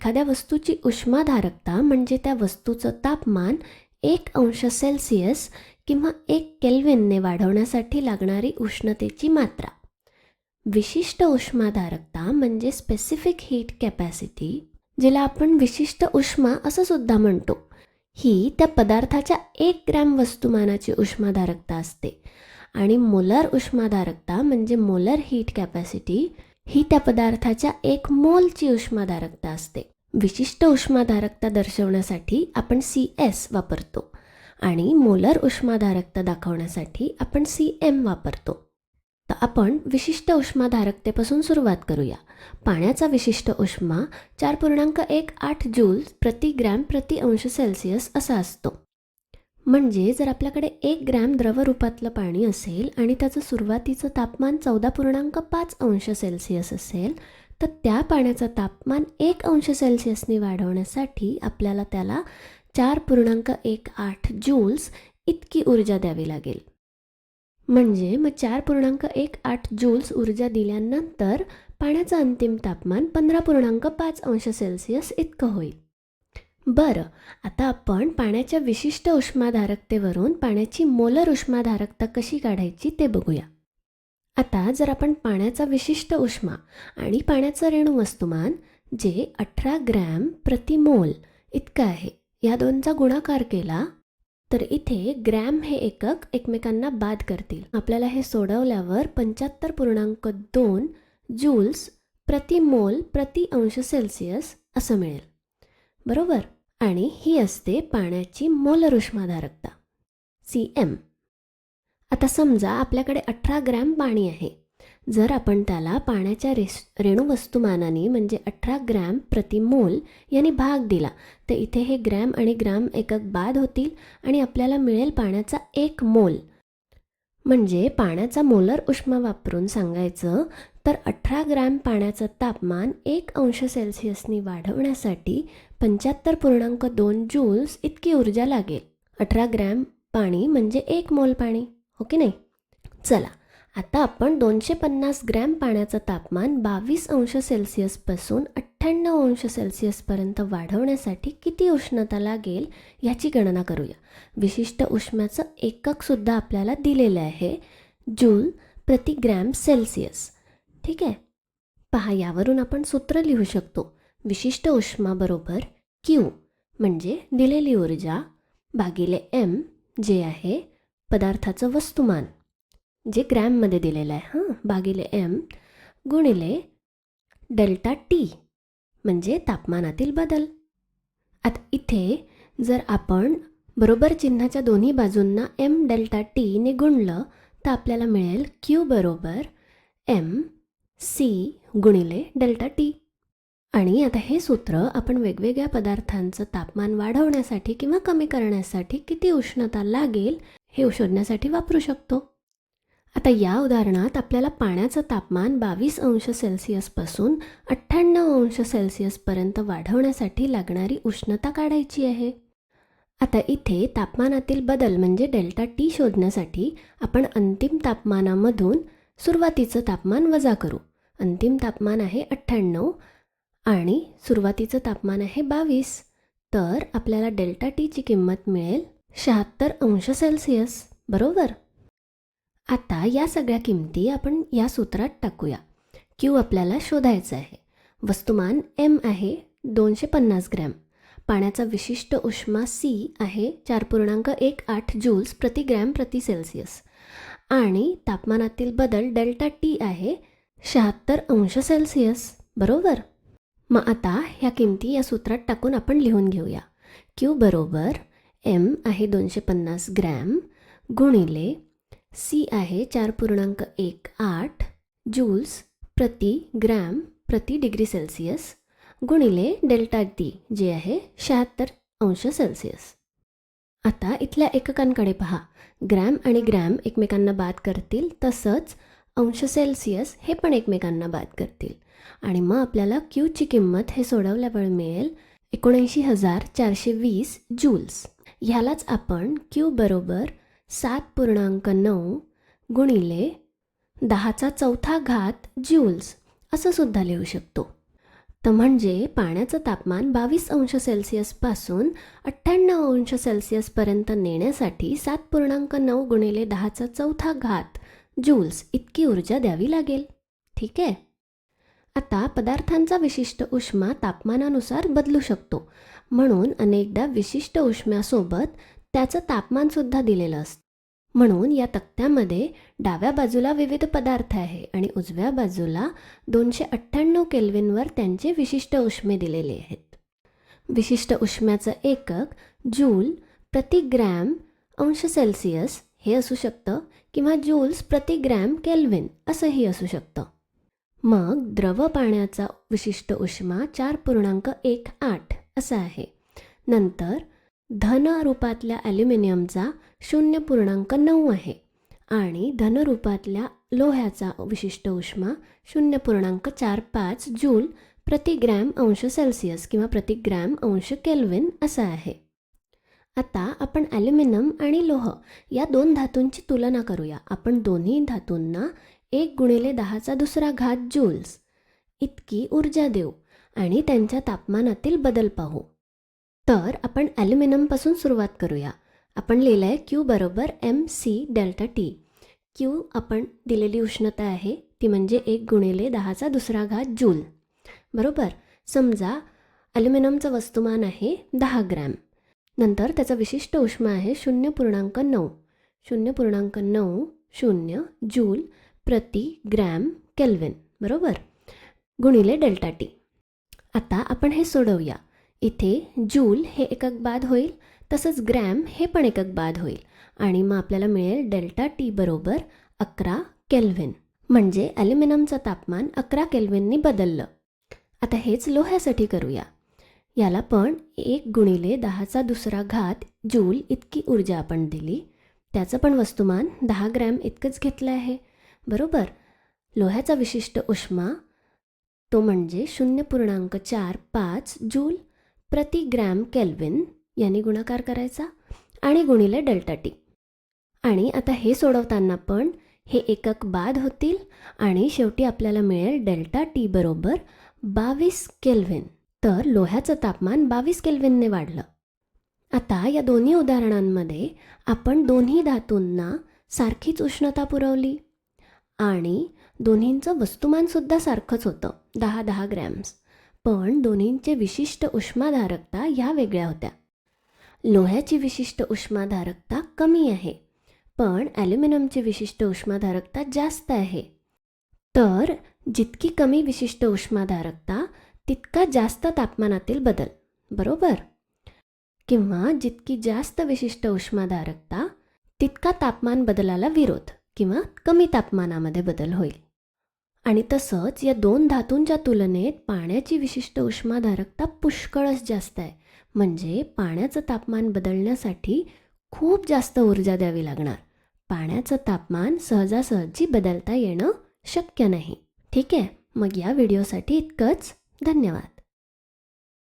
एखाद्या वस्तूची उष्माधारकता म्हणजे त्या वस्तूचं तापमान 1 अंश सेल्सिअस किंवा 1 केल्विनने वाढवण्यासाठी लागणारी उष्णतेची मात्रा. विशिष्ट उष्माधारकता म्हणजे स्पेसिफिक हीट कॅपॅसिटी, जिला आपण विशिष्ट उष्मा असं सुद्धा म्हणतो, ही त्या पदार्थाच्या 1 ग्रॅम वस्तुमानाची उष्माधारकता असते. आणि मोलर उष्माधारकता म्हणजे मोलर हीट कॅपॅसिटी, ही त्या पदार्थाच्या 1 मोलची उष्माधारकता असते. विशिष्ट उष्माधारकता दर्शवण्यासाठी आपण CS वापरतो आणि मोलर उष्माधारकता दाखवण्यासाठी आपण CM वापरतो. तर आपण विशिष्ट उष्माधारकतेपासून सुरुवात करूया. पाण्याचा विशिष्ट उष्मा 4.18 जूल्स प्रति ग्रॅम प्रति अंश सेल्सिअस असा असतो. म्हणजे जर आपल्याकडे 1 ग्रॅम द्रवरूपातलं पाणी असेल आणि त्याचं सुरुवातीचं तापमान 14.5 अंश सेल्सिअस असेल, तर त्या पाण्याचं तापमान 1 अंश सेल्सिअसने वाढवण्यासाठी आपल्याला त्याला 4.18 जूल्स इतकी ऊर्जा द्यावी लागेल. म्हणजे मग 4.18 जूल्स ऊर्जा दिल्यानंतर पाण्याचं अंतिम तापमान 15.5 अंश सेल्सिअस इतकं होईल. बरं, आता आपण पाण्याच्या विशिष्ट उष्माधारकतेवरून पाण्याची मोलर उष्माधारकता कशी काढायची ते बघूया. आता जर आपण पाण्याचा विशिष्ट उष्मा आणि पाण्याचं रेणू वस्तुमान जे 18 ग्रॅम प्रति मोल इतकं आहे, या दोनचा गुणाकार केला तर इथे ग्रॅम हे एकक एकमेकांना बाद करतील. आपल्याला हे सोडवल्यावर 75.2 जूल्स प्रति मोल प्रति अंश सेल्सिअस असं मिळेल. बरोबर. आणि ही असते पाण्याची मोलर उष्माधारकता CM. आता समजा आपल्याकडे 18 ग्रॅम पाणी आहे. जर आपण त्याला पाण्याच्या रेणू वस्तुमानाने म्हणजे 18 ग्रॅम प्रति मोल याने भाग दिला तर इथे हे ग्रॅम आणि ग्राम एकक बाद होतील आणि आपल्याला मिळेल पाण्याचा 1 मोल. म्हणजे पाण्याचा मोलर उष्मा वापरून सांगायचं तर 18 ग्रॅम पाण्याचं तापमान 1 अंश सेल्सिअसनी वाढवण्यासाठी 75.2 जूल्स इतकी ऊर्जा लागेल. 18 ग्रॅम पाणी म्हणजे 1 मोल पाणी, हो की नाही? चला, आता आपण 250 ग्रॅम पाण्याचं तापमान 22 अंश सेल्सिअसपासून 98 अंश सेल्सिअसपर्यंत वाढवण्यासाठी किती उष्णता लागेल याची गणना करूया. विशिष्ट उष्म्याचं एककसुद्धा आपल्याला दिलेलं आहे, जूल प्रति ग्रॅम सेल्सिअस. ठीक आहे. पहा, यावरून आपण सूत्र लिहू शकतो. विशिष्ट उष्मा बरोबर Q म्हणजे दिलेली ऊर्जा भागिले M जे आहे पदार्थाचं वस्तुमान जे ग्रॅममध्ये दिलेलं आहे, भागिले M गुणिले डेल्टा T म्हणजे तापमानातील बदल. आता इथे जर आपण बरोबर चिन्हाच्या दोन्ही बाजूंना M डेल्टा T ने गुणलं तर आपल्याला मिळेल Q बरोबर M C गुणिले डेल्टा T. आणि आता हे सूत्र आपण वेगवेगळ्या पदार्थांचं तापमान वाढवण्यासाठी किंवा कमी करण्यासाठी किती उष्णता लागेल हे शोधण्यासाठी वापरू शकतो. आता या उदाहरणात आपल्याला पाण्याचं तापमान 22 अंश सेल्सिअसपासून 98 अंश सेल्सिअसपर्यंत वाढवण्यासाठी लागणारी उष्णता काढायची आहे. आता इथे तापमानातील बदल म्हणजे डेल्टा T शोधण्यासाठी आपण अंतिम तापमानामधून सुरुवातीचं तापमान वजा करू. अंतिम तापमान आहे 98 आणि सुरुवातीचं तापमान आहे 22. तर आपल्याला डेल्टा Tची किंमत मिळेल 76 अंश सेल्सिअस. बरोबर. आता या सगळ्या किमती आपण या सूत्रात टाकूया. Q आपल्याला शोधायचं आहे. वस्तुमान M आहे 250 ग्रॅम. पाण्याचा विशिष्ट उष्मा C आहे 4.18 जूल्स प्रति ग्रॅम प्रति सेल्सिअस आणि तापमानातील बदल डेल्टा T आहे 76 अंश सेल्सिअस. बरोबर. मग आता ह्या किमती या सूत्रात टाकून आपण लिहून घेऊया. Q बरोबर M आहे 250 ग्रॅम गुणिले C आहे 4.18 जूल्स प्रति ग्रॅम प्रति डिग्री सेल्सिअस गुणिले डेल्टा T जे आहे 76 अंश सेल्सिअस. आता इथल्या एककांकडे पहा. ग्रॅम आणि ग्रॅम एकमेकांना बाद करतील, तसंच अंश सेल्सिअस हे पण एकमेकांना बाद करतील. आणि मग आपल्याला Qची किंमत हे सोडवल्यावर मिळेल 79,420 जूल्स. ह्यालाच आपण Q बरोबर 7.9 गुणिले 10⁴ जूल्स असं सुद्धा लिहू शकतो. तर म्हणजे पाण्याचं तापमान 22 अंश सेल्सिअसपासून 98 अंश सेल्सिअसपर्यंत नेण्यासाठी 7.9 गुणिले 10⁴ जूल्स इतकी ऊर्जा द्यावी लागेल. ठीक आहे. आता पदार्थांचा विशिष्ट उष्मा तापमानानुसार बदलू शकतो, म्हणून अनेकदा विशिष्ट उष्म्यासोबत त्याचं तापमानसुद्धा दिलेलं असतं. म्हणून या तक्त्यामध्ये डाव्या बाजूला विविध पदार्थ आहे आणि उजव्या बाजूला 298 केल्विनवर त्यांचे विशिष्ट उष्मे दिलेले आहेत. विशिष्ट उष्म्याचं एकक जूल प्रति ग्रॅम अंश सेल्सिअस हे असू शकतं किंवा जूल्स प्रति ग्रॅम केल्विन असंही असू शकतं. मग द्रव पाण्याचा विशिष्ट उष्मा 4.18 असा आहे. नंतर धन रूपातल्या ॲल्युमिनियमचा 0.9 आहे आणि धन रूपातल्या लोह्याचा विशिष्ट उष्मा 0.45 जूल प्रति ग्रॅम अंश सेल्सिअस किंवा प्रति ग्रॅम अंश केल्विन असा आहे. आता आपण ॲल्युमिनियम आणि लोह या दोन धातूंची तुलना करूया. आपण दोन्ही धातूंना 1 गुणिले 10⁻² जूल्स इतकी ऊर्जा देऊ आणि त्यांच्या तापमानातील बदल पाहू. तर आपण ॲल्युमिनियमपासून सुरुवात करूया. आपण लिहिलं आहे Q बरोबर mc∆T. Q आपण दिलेली उष्णता आहे ती म्हणजे 1 गुणिले 10⁻² जूल. बरोबर. समजा ॲल्युमिनियमचं वस्तुमान आहे 10 ग्रॅम. नंतर त्याचा विशिष्ट उष्मा आहे 0.9 जूल प्रति ग्रॅम केल्विन. बरोबर. गुणिले ∆T. आता आपण हे सोडवूया. इथे जूल हे एकक बाद होईल, तसंच ग्रॅम हे पण एकक बाद होईल आणि मग आपल्याला मिळेल ∆T बरोबर 11 केल्विन. म्हणजे ॲल्युमिनियमचं तापमान 11 केल्विननी बदललं. आता हेच लोह्यासाठी करूया. याला पण 1 गुणिले 10⁻² जूल इतकी ऊर्जा आपण दिली. त्याचं पण वस्तुमान 10 ग्रॅम इतकंच घेतलं आहे. बरोबर. लोह्याचा विशिष्ट उष्मा तो म्हणजे 0.45 जूल प्रति ग्रॅम केल्विन यांनी गुणाकार करायचा आणि गुणिले ∆T. आणि आता हे सोडवताना पण हे एकक बाद होतील आणि शेवटी आपल्याला मिळेल ∆T बरोबर 22 केल्विन. तर लोह्याचं तापमान 22 केल्विनने वाढलं. आता या दोन्ही उदाहरणांमध्ये आपण दोन्ही धातूंना सारखीच उष्णता पुरवली आणि दोन्हींचं वस्तुमानसुद्धा सारखंच होतं 10 ग्रॅम्स. पण दोन्हींचे विशिष्ट उष्माधारकता ह्या वेगळ्या होत्या. लोह्याची विशिष्ट उष्माधारकता कमी आहे, पण ॲल्युमिनियमची विशिष्ट उष्माधारकता जास्त आहे. तर जितकी कमी विशिष्ट उष्माधारकता तितका जास्त तापमानातील बदल. बरोबर. किंवा जितकी जास्त विशिष्ट उष्माधारकता तितका तापमान बदलाला विरोध किंवा कमी तापमानामध्ये बदल होईल. आणि तसंच या दोन धातूंच्या तुलनेत पाण्याची विशिष्ट उष्माधारकता पुष्कळच जास्त आहे. म्हणजे पाण्याचं तापमान बदलण्यासाठी खूप जास्त ऊर्जा द्यावी लागणार. पाण्याचं तापमान सहजासहजी बदलता येणं शक्य नाही. ठीक आहे. मग या व्हिडिओसाठी इतकंच. धन्यवाद.